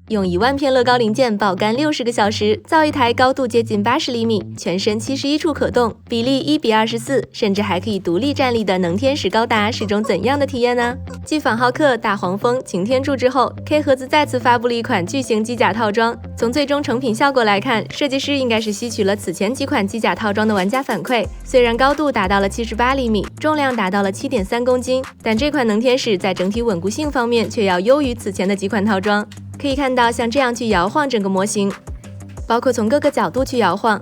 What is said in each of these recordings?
用1万片乐高零件爆干60个小时，造一台高度接近80厘米、全身71处可动、比例1:24，甚至还可以独立站立的能天使高达是种怎样的体验呢？继仿浩克、大黄蜂、擎天柱之后 ，K 盒子再次发布了一款巨型机甲套装。从最终成品效果来看，设计师应该是吸取了此前几款机甲套装的玩家反馈。虽然高度达到了78厘米，重量达到了7.3公斤，但这款能天使在整体稳固性方面却要优于此前的几款套装。可以看到，像这样去摇晃整个模型，包括从各个角度去摇晃，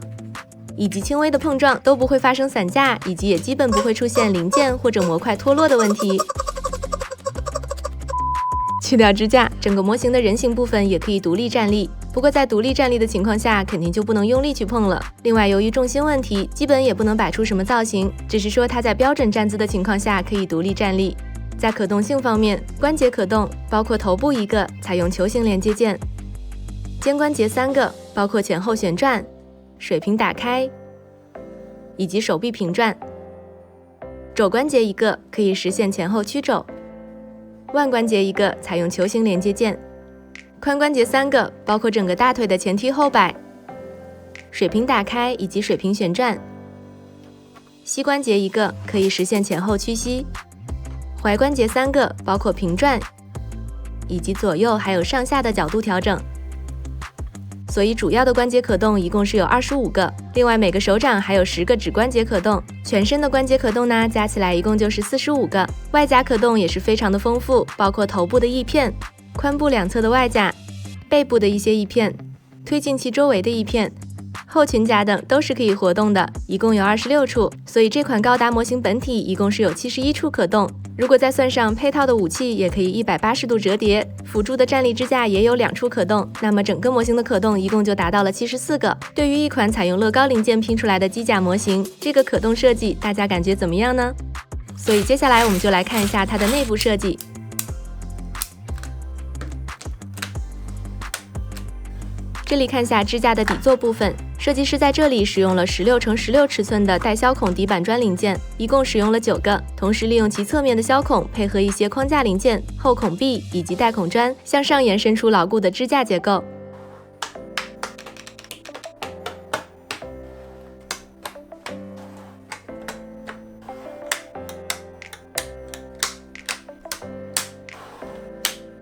以及轻微的碰撞都不会发生散架，以及也基本不会出现零件或者模块脱落的问题。去掉支架，整个模型的人形部分也可以独立站立。不过在独立站立的情况下，肯定就不能用力去碰了。另外，由于重心问题，基本也不能摆出什么造型，只是说它在标准站姿的情况下可以独立站立。在可动性方面，关节可动，包括头部1个，采用球形连接件；肩关节3个，包括前后旋转、水平打开以及手臂平转；肘关节1个，可以实现前后曲肘；腕关节1个，采用球形连接件；髋关节3个，包括整个大腿的前踢后摆、水平打开以及水平旋转；膝关节1个，可以实现前后屈膝；踝关节3个，包括平转以及左右还有上下的角度调整。所以主要的关节可动一共是有25个，另外每个手掌还有10个指关节可动，全身的关节可动呢，加起来一共就是45个。外夹可动也是非常的丰富，包括头部的翼片、髋部两侧的外夹、背部的一些翼片、推进器周围的翼片、后裙夹等都是可以活动的，一共有26处。所以这款高达模型本体一共是有71处可动。如果再算上配套的武器，也可以180度折叠，辅助的站立支架也有2处可动，那么整个模型的可动一共就达到了74个。对于一款采用乐高零件拼出来的机甲模型，这个可动设计大家感觉怎么样呢？所以接下来我们就来看一下它的内部设计。这里看下支架的底座部分，设计师在这里使用了16×16尺寸的带削孔底板砖零件，一共使用了9个，同时利用其侧面的削孔，配合一些框架零件、后孔壁以及带孔砖，向上延伸出牢固的支架结构。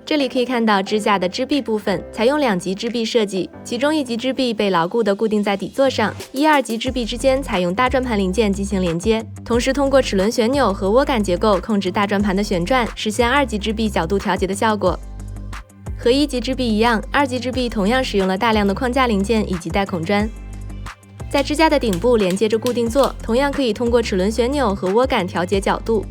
这里可以看到支架的支臂部分采用2级支臂设计，其中1级支臂被牢固地固定在底座上，1、2级支臂之间采用大转盘零件进行连接，同时通过齿轮旋钮和涡杆结构控制大转盘的旋转，实现2级支臂角度调节的效果。和1级支臂一样，2级支臂同样使用了大量的框架零件以及带孔砖。在支架的顶部连接着固定座，同样可以通过齿轮旋钮和涡杆调节角度。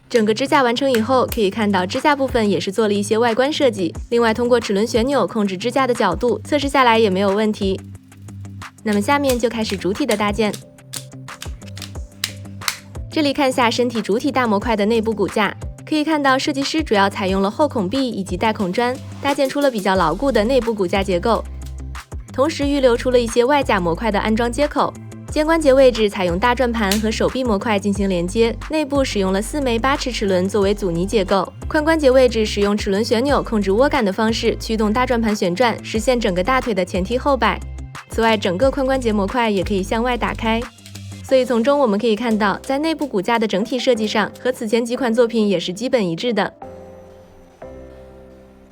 整个支架完成以后，可以看到支架部分也是做了一些外观设计，另外通过齿轮旋钮控制支架的角度，测试下来也没有问题。那么下面就开始主体的搭建。这里看下身体主体大模块的内部骨架，可以看到设计师主要采用了后孔壁以及带孔砖，搭建出了比较牢固的内部骨架结构，同时预留出了一些外架模块的安装接口。肩关节位置采用大转盘和手臂模块进行连接，内部使用了4枚8齿齿轮作为阻尼结构。髋关节位置使用齿轮旋钮控制涡杆的方式驱动大转盘旋转，实现整个大腿的前踢后摆。此外，整个髋关节模块也可以向外打开。所以从中我们可以看到，在内部骨架的整体设计上和此前几款作品也是基本一致的。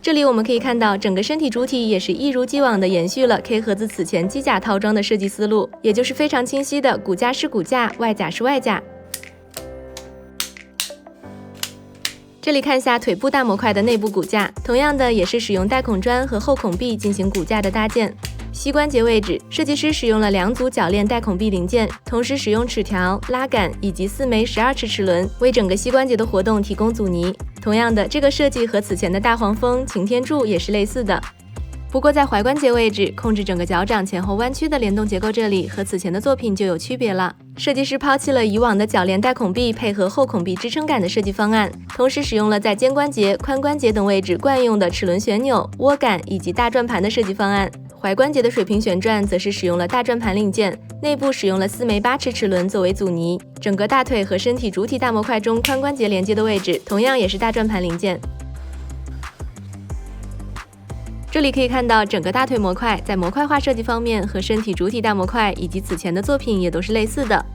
这里我们可以看到，整个身体主体也是一如既往的延续了 K 盒子此前机甲套装的设计思路，也就是非常清晰的骨架是骨架，外甲是外甲。这里看下腿部大模块的内部骨架，同样的也是使用带孔砖和后孔壁进行骨架的搭建。膝关节位置，设计师使用了2组铰链带孔壁零件，同时使用齿条、拉杆以及4枚12齿齿轮，为整个膝关节的活动提供阻尼。同样的，这个设计和此前的大黄蜂、擎天柱也是类似的。不过在踝关节位置，控制整个脚掌前后弯曲的联动结构，这里和此前的作品就有区别了。设计师抛弃了以往的铰链带孔壁配合后孔壁支撑杆的设计方案，同时使用了在肩关节、髋关节等位置惯用的齿轮旋钮、涡杆以及大转盘的设计方案。踝关节的水平旋转则是使用了大转盘零件，内部使用了4枚8齿齿轮作为阻尼。整个大腿和身体主体大模块中髋关节连接的位置同样也是大转盘零件。这里可以看到整个大腿模块在模块化设计方面和身体主体大模块以及此前的作品也都是类似的。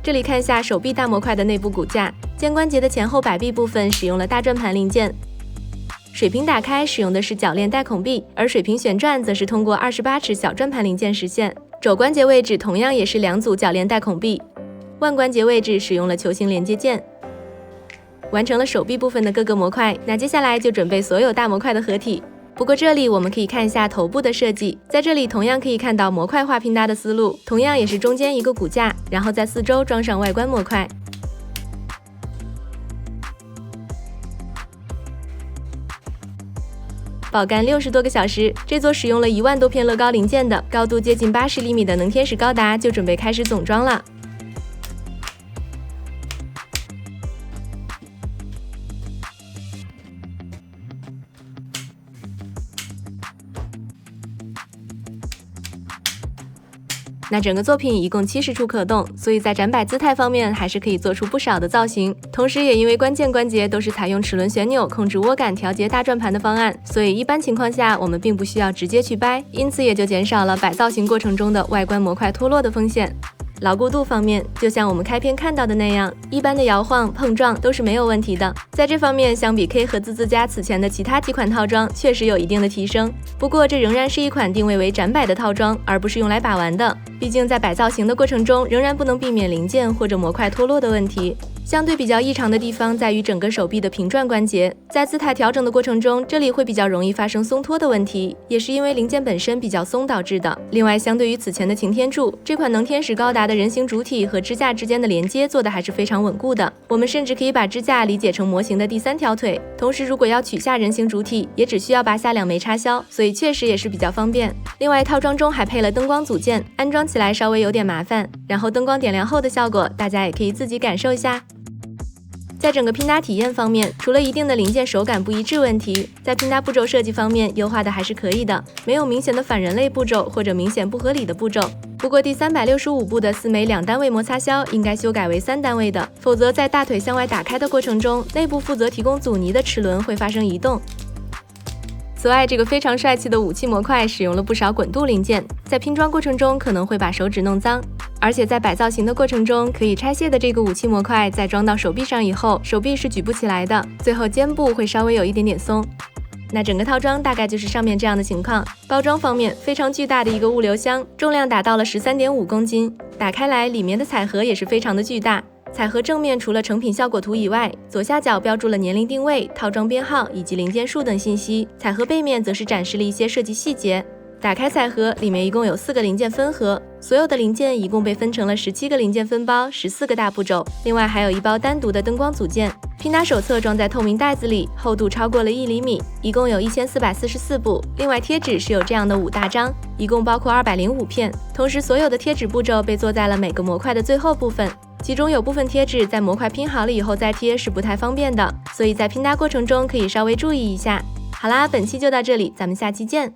这里看下手臂大模块的内部骨架，肩关节的前后摆臂部分使用了大转盘零件，水平打开使用的是铰链带孔臂，而水平旋转则是通过28齿小转盘零件实现。肘关节位置同样也是2组铰链带孔臂，腕关节位置使用了球形连接件。完成了手臂部分的各个模块，那接下来就准备所有大模块的合体。不过这里我们可以看一下头部的设计，在这里同样可以看到模块化拼搭的思路，同样也是中间一个骨架，然后在四周装上外观模块。保干60多个小时，这座使用了1万多片乐高零件的、高度接近80厘米的能天使高达就准备开始总装了。那整个作品一共70处可动，所以在展摆姿态方面还是可以做出不少的造型。同时也因为关键关节都是采用齿轮旋钮控制握感调节大转盘的方案，所以一般情况下我们并不需要直接去掰，因此也就减少了摆造型过程中的外观模块脱落的风险。牢固度方面，就像我们开篇看到的那样，一般的摇晃、碰撞都是没有问题的。在这方面，相比 K 和自家此前的其他几款套装，确实有一定的提升。不过，这仍然是一款定位为展摆的套装，而不是用来把玩的。毕竟在摆造型的过程中，仍然不能避免零件或者模块脱落的问题。相对比较异常的地方在于整个手臂的平转关节，在姿态调整的过程中，这里会比较容易发生松脱的问题，也是因为零件本身比较松导致的。另外，相对于此前的擎天柱，这款能天使高达的人形主体和支架之间的连接做的还是非常稳固的。我们甚至可以把支架理解成模型的第3条腿。同时，如果要取下人形主体，也只需要拔下2枚插销，所以确实也是比较方便。另外，套装中还配了灯光组件，安装起来稍微有点麻烦，然后灯光点亮后的效果，大家也可以自己感受一下。在整个拼搭体验方面，除了一定的零件手感不一致问题，在拼搭步骤设计方面优化的还是可以的，没有明显的反人类步骤或者明显不合理的步骤。不过第365步的4枚2单位摩擦销应该修改为3单位的，否则在大腿向外打开的过程中，内部负责提供阻尼的齿轮会发生移动。此外，这个非常帅气的武器模块使用了不少滚镀零件，在拼装过程中可能会把手指弄脏，而且在摆造型的过程中，可以拆卸的这个武器模块在装到手臂上以后，手臂是举不起来的，最后肩部会稍微有一点点松。那整个套装大概就是上面这样的情况。包装方面，非常巨大的一个物流箱，重量达到了13.5公斤，打开来里面的彩盒也是非常的巨大。彩盒正面除了成品效果图以外，左下角标注了年龄定位、套装编号以及零件数等信息。彩盒背面则是展示了一些设计细节。打开彩盒，里面一共有4个零件分盒，所有的零件一共被分成了17个零件分包，14个大步骤。另外还有一包单独的灯光组件。拼搭手册装在透明袋子里，厚度超过了1厘米，一共有1444步。另外贴纸是有这样的5大张，一共包括205片。同时所有的贴纸步骤被做在了每个模块的最后部分。其中有部分贴纸在模块拼好了以后再贴是不太方便的，所以在拼搭过程中可以稍微注意一下。好啦，本期就到这里，咱们下期见。